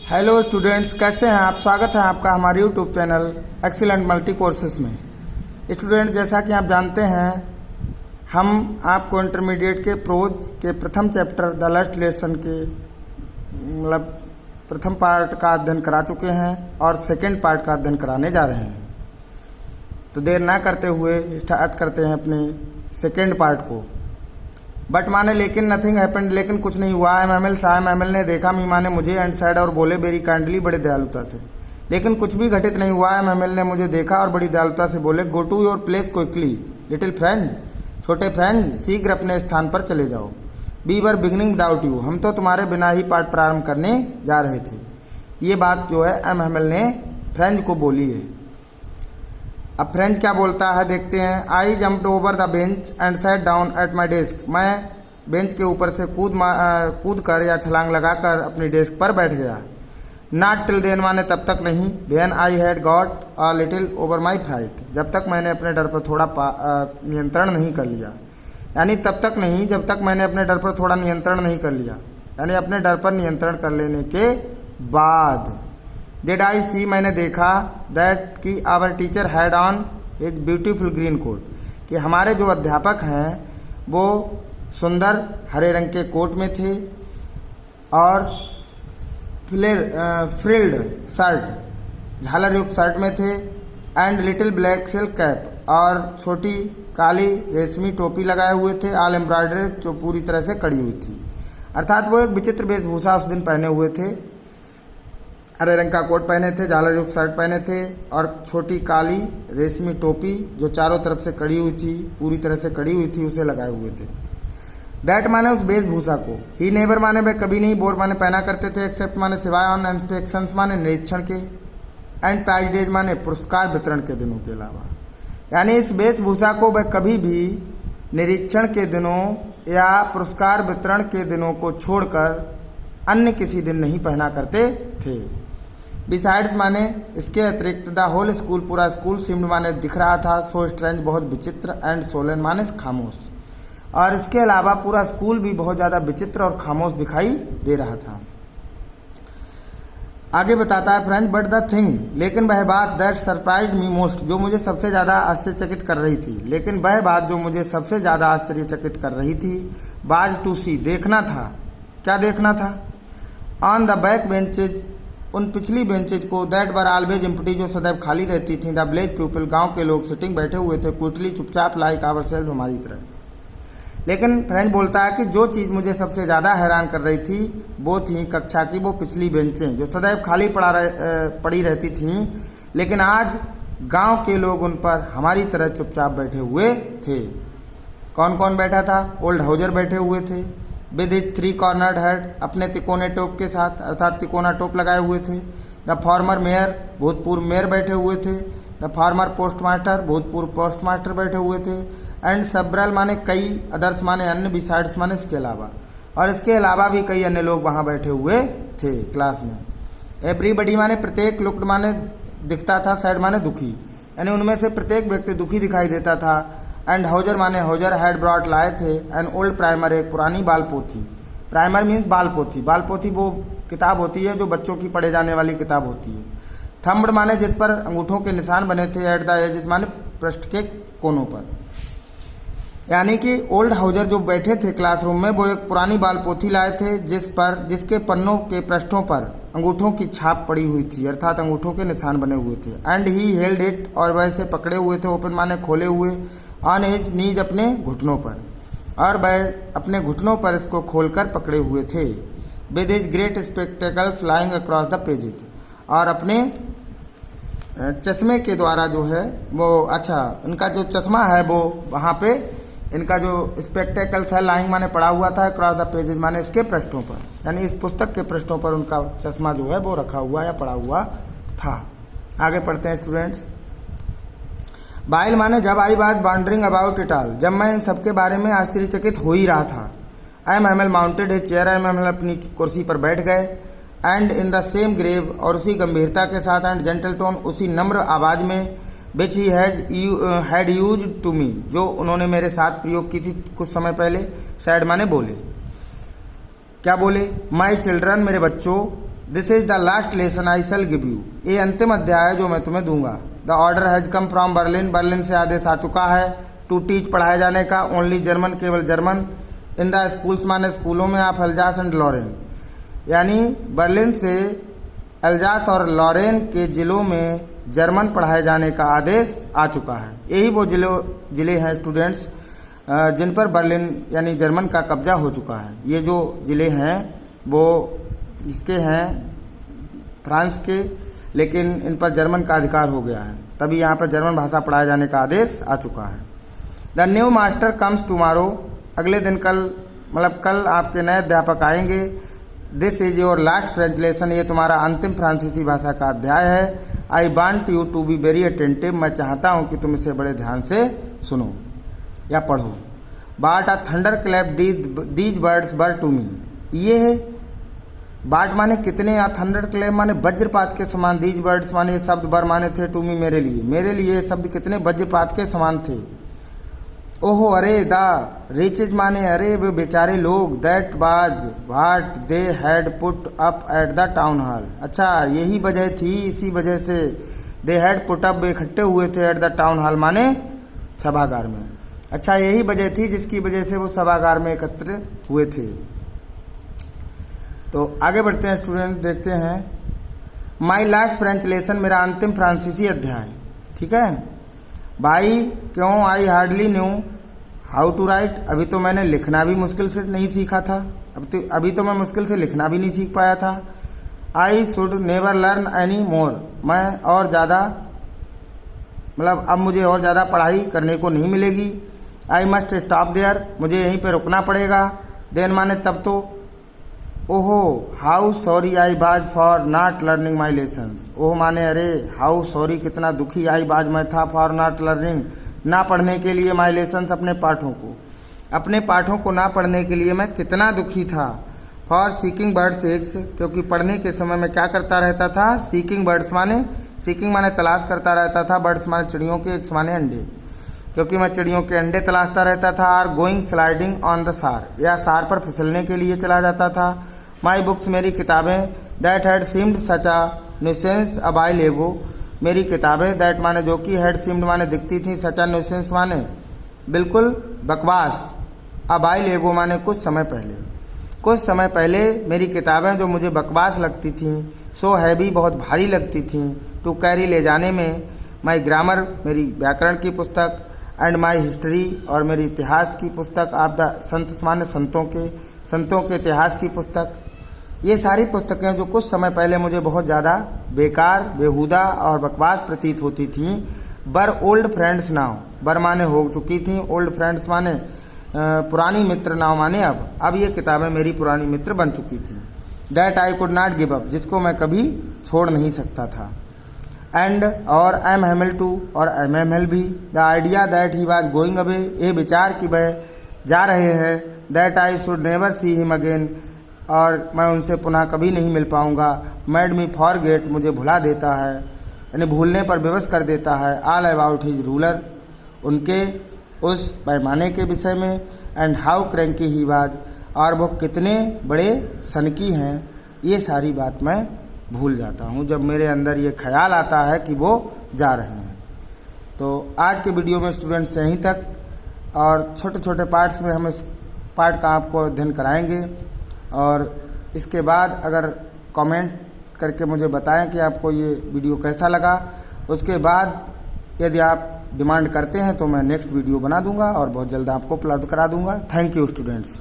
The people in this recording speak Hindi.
हेलो स्टूडेंट्स, कैसे हैं आप। स्वागत है आपका हमारे YouTube channel excellent multi courses में। स्टूडेंट्स, जैसा कि आप जानते हैं, हम आपको इंटरमीडिएट के प्रोज के प्रथम चैप्टर द लास्ट लेसन के प्रथम पार्ट का अध्ययन करा चुके हैं और सेकेंड पार्ट का अध्ययन कराने जा रहे हैं। तो देर ना करते हुए स्टार्ट करते हैं अपने सेकेंड पार्ट को। बट माने लेकिन नथिंग हैपेंड, लेकिन कुछ नहीं हुआ। एमएमएल ने देखा मी माने मुझे एंड सैड और बोले वेरी काइंडली, बड़े दयालुता से। लेकिन कुछ भी घटित नहीं हुआ। एमएमएल ने मुझे देखा और बड़ी दयालुता से बोले go to your place quickly little friend, छोटे फ्रेंड शीघ्र अपने स्थान पर चले जाओ। We were beginning without you, हम तो तुम्हारे बिना ही पाठ प्रारंभ करने जा रहे थे। ये बात जो है एमएमएल ने फ्रेंड को बोली है। अब फ्रेंच क्या बोलता है देखते हैं। आई jumped over the bench and sat down at my desk, मैं बेंच के ऊपर से कूद कर या छलांग लगाकर अपनी डेस्क पर बैठ गया। नॉट टिल देन माने तब तक नहीं। When I had got a little over my fright, जब तक मैंने अपने डर पर थोड़ा नियंत्रण नहीं कर लिया। यानी तब तक नहीं जब तक मैंने अपने डर पर थोड़ा नियंत्रण नहीं कर लिया, यानी अपने डर पर नियंत्रण कर लेने के बाद। डिड आई सी, मैंने देखा दैट कि our teacher had on his beautiful green coat, कि हमारे जो अध्यापक हैं वो सुंदर हरे रंग के कोट में थे और फ्रिल्ड शर्ट, झालर युक्त शर्ट में थे। And little black silk cap, और छोटी काली रेशमी टोपी लगाए हुए थे। ऑल एम्ब्रॉयडरी, जो पूरी तरह से कड़ी हुई थी। अर्थात वो एक विचित्र वेशभूषा उस दिन पहने हुए थे। हरे रंग का कोट पहने थे, झालर युक्त शर्ट पहने थे और छोटी काली रेशमी टोपी जो चारों तरफ से कड़ी हुई थी, पूरी तरह से कड़ी हुई थी, उसे लगाए हुए थे। दैट माने उस वेशभूषा को। ही नेवर माने वह कभी नहीं, बोर माने पहना करते थे, एक्सेप्ट माने सिवाय, ऑन इंस्पेक्शन माने निरीक्षण के, एंड प्राइज डेज माने पुरस्कार वितरण के दिनों के अलावा। यानी इस वेशभूषा को वह कभी भी निरीक्षण के दिनों या पुरस्कार वितरण के दिनों को छोड़कर अन्य किसी दिन नहीं पहना करते थे। बिसाइड्स माने इसके अतिरिक्त, द होल स्कूल, पूरा स्कूल, सिम्ड माने दिख रहा था, सो स्ट्रेंज बहुत विचित्र, एंड सोलन माने खामोश, और इसके अलावा पूरा स्कूल भी बहुत ज़्यादा विचित्र और खामोश दिखाई दे रहा था। आगे बताता है फ्रेंच, बट द थिंग, लेकिन वह बात, दैट सरप्राइज्ड मी मोस्ट, जो मुझे सबसे ज़्यादा आश्चर्यचकित कर रही थी, लेकिन वह बात जो मुझे सबसे ज़्यादा आश्चर्यचकित कर रही थी, बाज टू सी, देखना था। क्या देखना था? ऑन द बैक बेंचेज, उन पिछली बेंचेज को, दैट वर ऑलवेज एम्प्टी, जो सदैव खाली रहती थी। द विलेज पीपल, गांव के लोग, सिटिंग बैठे हुए थे, क्विटली चुपचाप, लाइक आवर सेल्फ, हमारी तरह। लेकिन फ्रेंच बोलता है कि जो चीज़ मुझे सबसे ज़्यादा हैरान कर रही थी वो थी कक्षा की वो पिछली बेंचें जो सदैव खाली पड़ी रहती थीं, लेकिन आज गांव के लोग उन पर हमारी तरह चुपचाप बैठे हुए थे। कौन कौन बैठा था? ओल्ड हाउजर बैठे हुए थे, विद हिज 3 कॉर्नर्ड हेड, अपने तिकोने टोप के साथ, अर्थात तिकोना टोप लगाए हुए थे। द फॉर्मर मेयर, भूतपूर्व मेयर बैठे हुए थे। द फॉर्मर पोस्ट मास्टर, भूतपूर्व पोस्ट मास्टर बैठे हुए थे। एंड सेवरल माने कई, अदर्स माने अन्य, बिसाइड्स माने इसके अलावा, और इसके अलावा भी कई अन्य लोग वहाँ बैठे हुए थे क्लास में। एवरीबडी माने प्रत्येक, लुक्ड माने दिखता था, सैड माने दुखी, यानी उनमें से प्रत्येक व्यक्ति दुखी दिखाई देता था। एंड हाउजर माने हाउजर हैड ब्रॉट, लाए थे। एंड ओल्ड प्राइमर, एक पुरानी बाल पोथी। प्राइमर मीन्स बाल पोथी। बाल पोथी वो किताब होती है जो बच्चों की पढ़े जाने वाली किताब होती है। थंब्ड माने जिस पर अंगूठों के निशान बने थे। एट द एजेस माने पृष्ठ के कोनों पर। यानी कि ओल्ड हाउजर जो बैठे थे क्लासरूम में वो एक पुरानी बाल पोथी लाए थे जिसके पन्नों के पृष्ठों पर अंगूठों की छाप पड़ी हुई थी, अर्थात अंगूठों के निशान बने हुए थे। एंड ही हेल्ड इट, और वैसे पकड़े हुए थे, ओपन माने खोले हुए, ऑन हिज नीज, अपने घुटनों पर, और वह अपने घुटनों पर इसको खोलकर पकड़े हुए थे। With his great spectacles lying across the pages, और अपने चश्मे के द्वारा जो है वो, अच्छा उनका जो चश्मा है वो वहाँ पे, इनका जो स्पेक्टेकल्स है, लाइंग माने पड़ा हुआ था, क्रॉस द पेजेज माने इसके पृष्ठों पर, यानी इस पुस्तक के पृष्ठों पर उनका चश्मा जो है वो रखा हुआ या पड़ा हुआ था। आगे पढ़ते हैं स्टूडेंट्स। बाइल माने जब आई बात, वॉन्डरिंग अबाउट इट ऑल, जब मैं इन सबके बारे में आश्चर्यचकित हो ही रहा था। एमएमएल माउंटेड हिज चेयर, एमएमएल अपनी कुर्सी पर बैठ गए। And in the same grave, और उसी गंभीरता के साथ, एंड जेंटल टोन, उसी नम्र आवाज में, which he had used to me, जो उन्होंने मेरे साथ प्रयोग की थी कुछ समय पहले। सैड माने बोले। क्या बोले? माई चिल्ड्रन, मेरे बच्चों, this is the last lesson I shell give you, ये अंतिम अध्याय है जो मैं तुम्हें दूंगा। The order has come from Berlin, Berlin से आदेश आ चुका है। टू टीच, पढ़ाए जाने का। ओनली जर्मन, केवल जर्मन। इन द स्कूल्स, माने स्कूलों में। ऑफ एल्जास एंड लॉरेन, यानी बर्लिन से एल्जास और लॉरेन के जिलों में जर्मन पढ़ाए जाने का आदेश आ चुका है। यही वो जिले हैं स्टूडेंट्स जिन पर बर्लिन यानी जर्मन का कब्जा हो चुका है। ये जो जिले हैं वो इसके हैं फ्रांस के, लेकिन इन पर जर्मन का अधिकार हो गया है, तभी यहाँ पर जर्मन भाषा पढ़ाए जाने का आदेश आ चुका है। The new master comes tomorrow, अगले दिन कल आपके नए अध्यापक आएंगे। This is your last French lesson, ये तुम्हारा अंतिम फ्रांसीसी भाषा का अध्याय है। I want you to be very attentive, मैं चाहता हूँ कि तुम इसे बड़े ध्यान से सुनो या पढ़ो। But a thunder clap these words were to me, ये है बाट माने कितने, या थंडर क्लैप माने वज्रपात के समान। दीज वर्ड्स माने ये शब्द, वर माने थे, टू मी मेरे लिए ये शब्द कितने वज्रपात के समान थे। ओहो अरे, द रिचेज माने अरे वे बेचारे लोग। That was what they had put up at the town hall, अच्छा यही वजह थी, इसी वजह से दे हैड पुट अप, वे इकट्ठे हुए थे, एट द टाउन हॉल माने सभागार में। अच्छा यही वजह थी जिसकी वजह से वो सभागार में एकत्र हुए थे। तो आगे बढ़ते हैं स्टूडेंट, देखते हैं माई लास्ट फ्रेंच लेसन, मेरा अंतिम फ्रांसीसी अध्याय। ठीक है भाई, क्यों? I hardly knew how to write, अभी तो मैंने लिखना भी मुश्किल से नहीं सीखा था, अभी तो मैं मुश्किल से लिखना भी नहीं सीख पाया था। I should never learn any more, मैं और ज़्यादा अब मुझे और ज़्यादा पढ़ाई करने को नहीं मिलेगी। आई मस्ट स्टॉप देयर, मुझे यहीं पे रुकना पड़ेगा। देन माने तब तो। ओहो how sorry I was for not learning my lessons, oh माने अरे, हाउ सॉरी कितना दुखी, आई बाज मैं था, फॉर नॉट लर्निंग ना पढ़ने के लिए, माई लेसन्स अपने पाठों को ना पढ़ने के लिए मैं कितना दुखी था। फॉर सीकिंग बर्ड्स एग्स, क्योंकि पढ़ने के समय में क्या करता रहता था, सीकिंग बर्ड्स माने, सीकिंग माने तलाश करता रहता था, बर्ड्स माने चिड़ियों के, एग्स माने अंडे, क्योंकि मैं चिड़ियों के अंडे तलाशता रहता था। Are going sliding on the सार, या सार पर फिसलने के लिए चला जाता था। माई बुक्स, मेरी किताबें। That had seemed such a nuisance a while एगो, मेरी किताबें। दैट माने जो कि, हैड सीम्ड माने दिखती थी, सच अ न्यूसेंस माने बिल्कुल बकवास, अ व्हाइल एगो माने कुछ समय पहले मेरी किताबें जो मुझे बकवास लगती थीं, सो हैवी बहुत भारी लगती थीं, टू कैरी ले जाने में। माई ग्रामर, मेरी व्याकरण की पुस्तक। एंड माई हिस्ट्री, और मेरी इतिहास की पुस्तक। ऑफ द संत माने संतों के इतिहास की पुस्तक। ये सारी पुस्तकें जो कुछ समय पहले मुझे बहुत ज़्यादा बेकार, बेहुदा और बकवास प्रतीत होती थीं, बर ओल्ड फ्रेंड्स नाउ, बर माने हो चुकी थीं, ओल्ड फ्रेंड्स माने पुरानी मित्र, नाउ माने अब ये किताबें मेरी पुरानी मित्र बन चुकी थी। That I could not give up, जिसको मैं कभी छोड़ नहीं सकता था। एंड और एम हेमल टू, और एम हेमल भी। The idea that he was going away, ये विचार कि वह जा रहे हैं। That I should never see him again, और मैं उनसे पुनः कभी नहीं मिल पाऊंगा। मेड मी फॉरगेट, मुझे भुला देता है, यानी भूलने पर विवश कर देता है। ऑल अबाउट हिज रूलर, उनके उस पैमाने के विषय में। And how cranky he was, और वो कितने बड़े सनकी हैं, ये सारी बात मैं भूल जाता हूँ जब मेरे अंदर ये ख्याल आता है कि वो जा रहे हैं। तो आज के वीडियो में स्टूडेंट्स यहीं तक, और छोटे छोटे पार्ट्स में हम इस पार्ट का आपको अध्ययन कराएंगे, और इसके बाद अगर कमेंट करके मुझे बताएं कि आपको ये वीडियो कैसा लगा। उसके बाद यदि आप डिमांड करते हैं तो मैं नेक्स्ट वीडियो बना दूंगा और बहुत जल्द आपको उपलब्ध करा दूंगा। Thank you students.